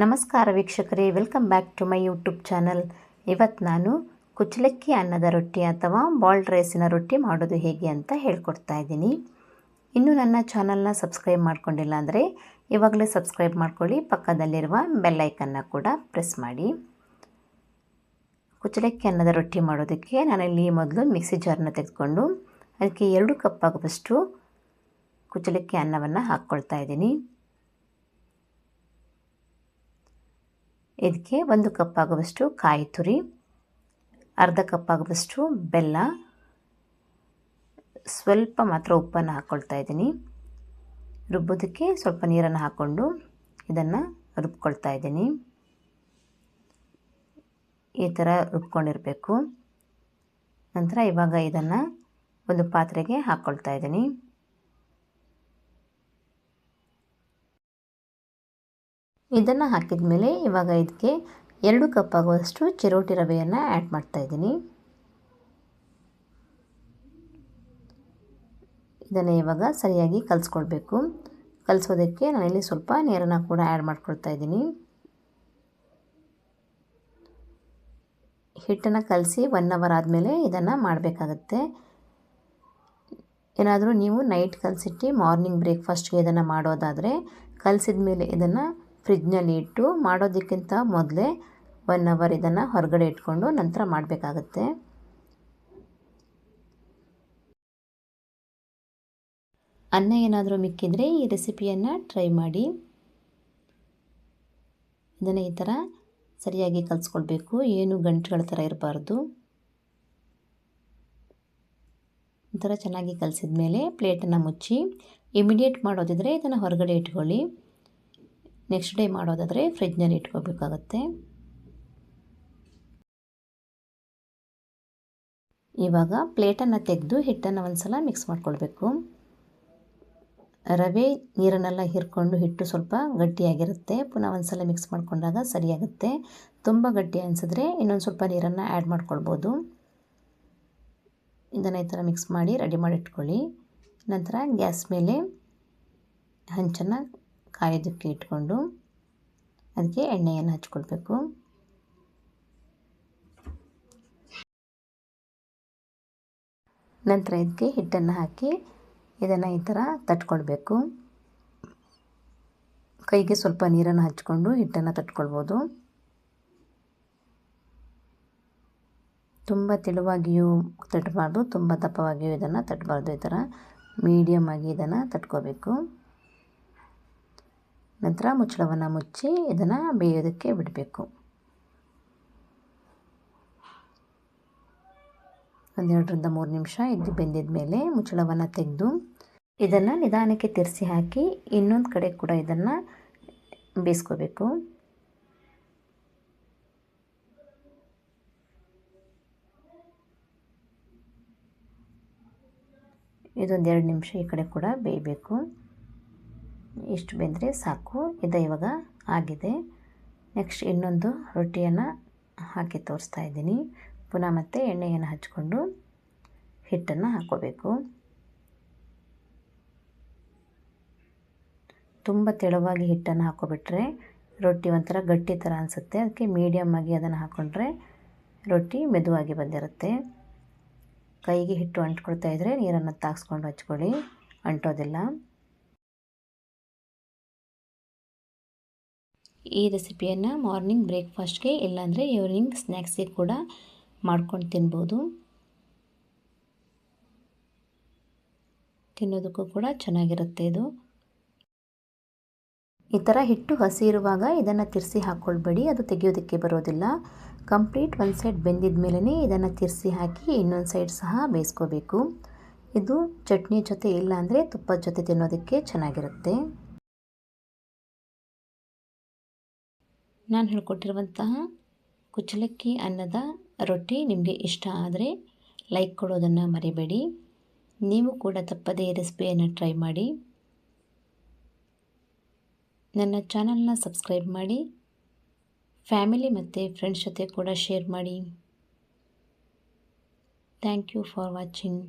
ನಮಸ್ಕಾರ ವೀಕ್ಷಕರೇ, welcome back to my YouTube channel. ಇವತ್ತು ನಾನು ಕುಚ್ಚಲಕ್ಕಿ ಅನ್ನದ ರೊಟ್ಟಿ ಅಥವಾ ಬಾಲ್ಡ್ ರೈಸಿನ ರೊಟ್ಟಿ ಮಾಡೋದು ಹೇಗೆ ಅಂತ ಹೇಳ್ಕೊಡ್ತಾ ಇದ್ದೀನಿ. ಇನ್ನೂ ನನ್ನ ಚಾನಲ್ನ ಸಬ್ಸ್ಕ್ರೈಬ್ ಮಾಡ್ಕೊಂಡಿಲ್ಲ ಅಂದರೆ ಇವಾಗಲೇ ಸಬ್ಸ್ಕ್ರೈಬ್ ಮಾಡ್ಕೊಳ್ಳಿ, ಪಕ್ಕದಲ್ಲಿರುವ ಬೆಲ್ ಐಕನ್ನ ಕೂಡ ಪ್ರೆಸ್ ಮಾಡಿ. ಕುಚ್ಚಲಕ್ಕಿ ಅನ್ನದ ರೊಟ್ಟಿ ಮಾಡೋದಕ್ಕೆ ನಾನಿಲ್ಲಿ ಮೊದಲು ಮಿಕ್ಸಿ ಜಾರನ್ನ ತೆಗೆದುಕೊಂಡು ಅದಕ್ಕೆ 2 ಕಪ್ ಆಗುವಷ್ಟು ಕುಚ್ಚಲಕ್ಕಿ ಅನ್ನವನ್ನು ಹಾಕ್ಕೊಳ್ತಾ ಇದ್ದೀನಿ. ಇದಕ್ಕೆ 1 ಕಪ್ ಆಗುವಷ್ಟು ಕಾಯಿ ತುರಿ, ಅರ್ಧ ಕಪ್ ಆಗುವಷ್ಟು ಬೆಲ್ಲ, ಸ್ವಲ್ಪ ಮಾತ್ರ ಉಪ್ಪನ್ನು ಹಾಕ್ಕೊಳ್ತಾ ಇದ್ದೀನಿ. ರುಬ್ಬೋದಕ್ಕೆ ಸ್ವಲ್ಪ ನೀರನ್ನು ಹಾಕ್ಕೊಂಡು ಇದನ್ನು ರುಬ್ಕೊಳ್ತಾ ಇದ್ದೀನಿ. ಈ ಥರ ರುಬ್ಕೊಂಡಿರಬೇಕು. ನಂತರ ಇವಾಗ ಇದನ್ನು ಒಂದು ಪಾತ್ರೆಗೆ ಹಾಕ್ಕೊಳ್ತಾ ಇದ್ದೀನಿ. ಇದನ್ನು ಹಾಕಿದ ಮೇಲೆ ಇವಾಗ ಇದಕ್ಕೆ 2 ಕಪ್ ಆಗುವಷ್ಟು ಚಿರೋಟಿ ರವೆಯನ್ನು ಆ್ಯಡ್ ಮಾಡ್ತಾಯಿದ್ದೀನಿ. ಇದನ್ನು ಇವಾಗ ಸರಿಯಾಗಿ ಕಲಿಸ್ಕೊಳ್ಬೇಕು. ಕಲಿಸೋದಕ್ಕೆ ನಾನಿಲ್ಲಿ ಸ್ವಲ್ಪ ನೀರನ್ನು ಕೂಡ ಆ್ಯಡ್ ಮಾಡ್ಕೊಳ್ತಾ ಇದ್ದೀನಿ. ಹಿಟ್ಟನ್ನು ಕಲಸಿ 1 ಅವರ್ ಆದಮೇಲೆ ಇದನ್ನು ಮಾಡಬೇಕಾಗತ್ತೆ. ಏನಾದರೂ ನೀವು ನೈಟ್ ಕಲಸಿಟ್ಟು ಮಾರ್ನಿಂಗ್ ಬ್ರೇಕ್ಫಾಸ್ಟ್ಗೆ ಇದನ್ನು ಮಾಡೋದಾದರೆ ಕಲಸಿದ ಮೇಲೆ ಇದನ್ನು ಫ್ರಿಜ್ನಲ್ಲಿ ಇಟ್ಟು ಮಾಡೋದಕ್ಕಿಂತ ಮೊದಲೇ 1 ಅವರ್ ಇದನ್ನು ಹೊರಗಡೆ ಇಟ್ಕೊಂಡು ನಂತರ ಮಾಡಬೇಕಾಗತ್ತೆ. ಅನ್ನ ಏನಾದರೂ ಮಿಕ್ಕಿದರೆ ಈ ರೆಸಿಪಿಯನ್ನು ಟ್ರೈ ಮಾಡಿ. ಇದನ್ನು ಈ ಥರ ಸರಿಯಾಗಿ ಕಲಿಸ್ಕೊಳ್ಬೇಕು, ಏನು ಗಂಟುಗಳ ಥರ ಇರಬಾರ್ದು. ಈ ಥರ ಚೆನ್ನಾಗಿ ಕಲಿಸಿದ ಮೇಲೆ ಪ್ಲೇಟನ್ನು ಮುಚ್ಚಿ ಇಮಿಡಿಯೇಟ್ ಮಾಡೋದಿದ್ರೆ ಇದನ್ನು ಹೊರಗಡೆ ಇಟ್ಕೊಳ್ಳಿ. ನೆಕ್ಸ್ಟ್ ಡೇ ಮಾಡೋದಾದರೆ ಫ್ರಿಜ್ನಲ್ಲಿ ಇಟ್ಕೋಬೇಕಾಗತ್ತೆ. ಇವಾಗ ಪ್ಲೇಟನ್ನು ತೆಗೆದು ಹಿಟ್ಟನ್ನು ಒಂದು ಸಲ ಮಿಕ್ಸ್ ಮಾಡ್ಕೊಳ್ಬೇಕು. ರವೆ ನೀರನ್ನೆಲ್ಲ ಹೀರ್ಕೊಂಡು ಹಿಟ್ಟು ಸ್ವಲ್ಪ ಗಟ್ಟಿಯಾಗಿರುತ್ತೆ. ಪುನಃ ಒಂದು ಸಲ ಮಿಕ್ಸ್ ಮಾಡಿಕೊಂಡಾಗ ಸರಿಯಾಗುತ್ತೆ. ತುಂಬ ಗಟ್ಟಿ ಅನಿಸಿದ್ರೆ ಇನ್ನೊಂದು ಸ್ವಲ್ಪ ನೀರನ್ನು ಆ್ಯಡ್ ಮಾಡ್ಕೊಳ್ಬೋದು. ಇದನ್ನು ಈ ಥರ ಮಿಕ್ಸ್ ಮಾಡಿ ರೆಡಿ ಮಾಡಿ ಇಟ್ಕೊಳ್ಳಿ. ನಂತರ ಗ್ಯಾಸ್ ಮೇಲೆ ಹಂಚನ್ನು ಕಾಯೋದಕ್ಕೆ ಇಟ್ಕೊಂಡು ಅದಕ್ಕೆ ಎಣ್ಣೆಯನ್ನು ಹಚ್ಕೊಳ್ಬೇಕು. ನಂತರ ಇದಕ್ಕೆ ಹಿಟ್ಟನ್ನು ಹಾಕಿ ಇದನ್ನು ಈ ಥರ ತಟ್ಕೊಳ್ಬೇಕು. ಕೈಗೆ ಸ್ವಲ್ಪ ನೀರನ್ನು ಹಚ್ಕೊಂಡು ಹಿಟ್ಟನ್ನು ತಟ್ಕೊಳ್ಬೋದು. ತುಂಬ ತೆಳುವಾಗಿಯೂ ತಟ್ಟಬಾರ್ದು, ತುಂಬ ದಪ್ಪವಾಗಿಯೂ ಇದನ್ನು ತಟ್ಟಬಾರ್ದು. ಈ ಥರ ಮೀಡಿಯಮ್ ಆಗಿ ಇದನ್ನು ತಟ್ಕೋಬೇಕು. ನಂತರ ಮುಚ್ಚಳವನ್ನು ಮುಚ್ಚಿ ಇದನ್ನು ಬೇಯೋದಕ್ಕೆ ಬಿಡಬೇಕು. 1-2-3 ನಿಮಿಷ ಇದು ಬೆಂದಿದ ಮೇಲೆ ಮುಚ್ಚಳವನ್ನು ತೆಗೆದು ಇದನ್ನು ನಿಧಾನಕ್ಕೆ ತಿರ್ಸಿ ಹಾಕಿ ಇನ್ನೊಂದು ಕಡೆ ಕೂಡ ಇದನ್ನು ಬೇಯಿಸ್ಕೋಬೇಕು. ಇದೊಂದು 2 ನಿಮಿಷ ಈ ಕಡೆ ಕೂಡ ಬೇಯಬೇಕು. ಇಷ್ಟು ಬೆಂದರೆ ಸಾಕು. ಇದು ಇವಾಗ ಆಗಿದೆ. ನೆಕ್ಸ್ಟ್ ಇನ್ನೊಂದು ರೊಟ್ಟಿಯನ್ನು ಹಾಕಿ ತೋರಿಸ್ತಾ ಇದ್ದೀನಿ. ಪುನಃ ಮತ್ತೆ ಎಣ್ಣೆಯನ್ನು ಹಚ್ಕೊಂಡು ಹಿಟ್ಟನ್ನು ಹಾಕ್ಕೋಬೇಕು. ತುಂಬ ತೆಳುವಾಗಿ ಹಿಟ್ಟನ್ನು ಹಾಕ್ಕೊಬಿಟ್ರೆ ರೊಟ್ಟಿ ಒಂಥರ ಗಟ್ಟಿ ಥರ ಅನಿಸುತ್ತೆ. ಅದಕ್ಕೆ ಮೀಡಿಯಮ್ ಆಗಿ ಅದನ್ನು ಹಾಕ್ಕೊಂಡ್ರೆ ರೊಟ್ಟಿ ಮೆದುವಾಗಿ ಬಂದಿರುತ್ತೆ. ಕೈಗೆ ಹಿಟ್ಟು ಅಂಟ್ಕೊಳ್ತಾ ಇದ್ದರೆ ನೀರನ್ನು ತಾಗಿಸ್ಕೊಂಡು ಹಚ್ಕೊಳ್ಳಿ, ಅಂಟೋದಿಲ್ಲ. ಈ ರೆಸಿಪಿಯನ್ನು ಮಾರ್ನಿಂಗ್ ಬ್ರೇಕ್ಫಾಸ್ಟ್ಗೆ ಇಲ್ಲಾಂದರೆ ಈವ್ನಿಂಗ್ ಸ್ನ್ಯಾಕ್ಸಿಗೆ ಕೂಡ ಮಾಡ್ಕೊಂಡು ತಿನ್ಬೋದು. ತಿನ್ನೋದಕ್ಕೂ ಕೂಡ ಚೆನ್ನಾಗಿರುತ್ತೆ ಇದು. ಈ ಥರ ಹಿಟ್ಟು ಹಸಿ ಇರುವಾಗ ಇದನ್ನು ತಿರ್ಸಿ ಹಾಕ್ಕೊಳ್ಬೇಡಿ, ಅದು ತೆಗೆಯೋದಕ್ಕೆ ಬರೋದಿಲ್ಲ. ಕಂಪ್ಲೀಟ್ ಒಂದು ಸೈಡ್ ಬೆಂದಿದ ಮೇಲೇ ಇದನ್ನು ತಿರ್ಸಿ ಹಾಕಿ ಇನ್ನೊಂದು ಸೈಡ್ ಸಹ ಬೇಯಿಸ್ಕೋಬೇಕು. ಇದು ಚಟ್ನಿ ಜೊತೆ ಇಲ್ಲ ಅಂದರೆ ತುಪ್ಪದ ಜೊತೆ ತಿನ್ನೋದಕ್ಕೆ ಚೆನ್ನಾಗಿರುತ್ತೆ. ನಾನು ಹೇಳ್ಕೊಟ್ಟಿರುವಂತಹ ಕುಚ್ಚಲಕ್ಕಿ ಅನ್ನದ ರೊಟ್ಟಿ ನಿಮಗೆ ಇಷ್ಟ ಆದರೆ ಲೈಕ್ ಕೊಡೋದನ್ನು ಮರಿಬೇಡಿ. ನೀವು ಕೂಡ ತಪ್ಪದೇ ರೆಸಿಪಿಯನ್ನು ಟ್ರೈ ಮಾಡಿ. ನನ್ನ ಚಾನಲ್ನ ಸಬ್ಸ್ಕ್ರೈಬ್ ಮಾಡಿ, ಫ್ಯಾಮಿಲಿ ಮತ್ತು ಫ್ರೆಂಡ್ಸ್ ಜೊತೆ ಕೂಡ ಶೇರ್ ಮಾಡಿ. Thank you for watching.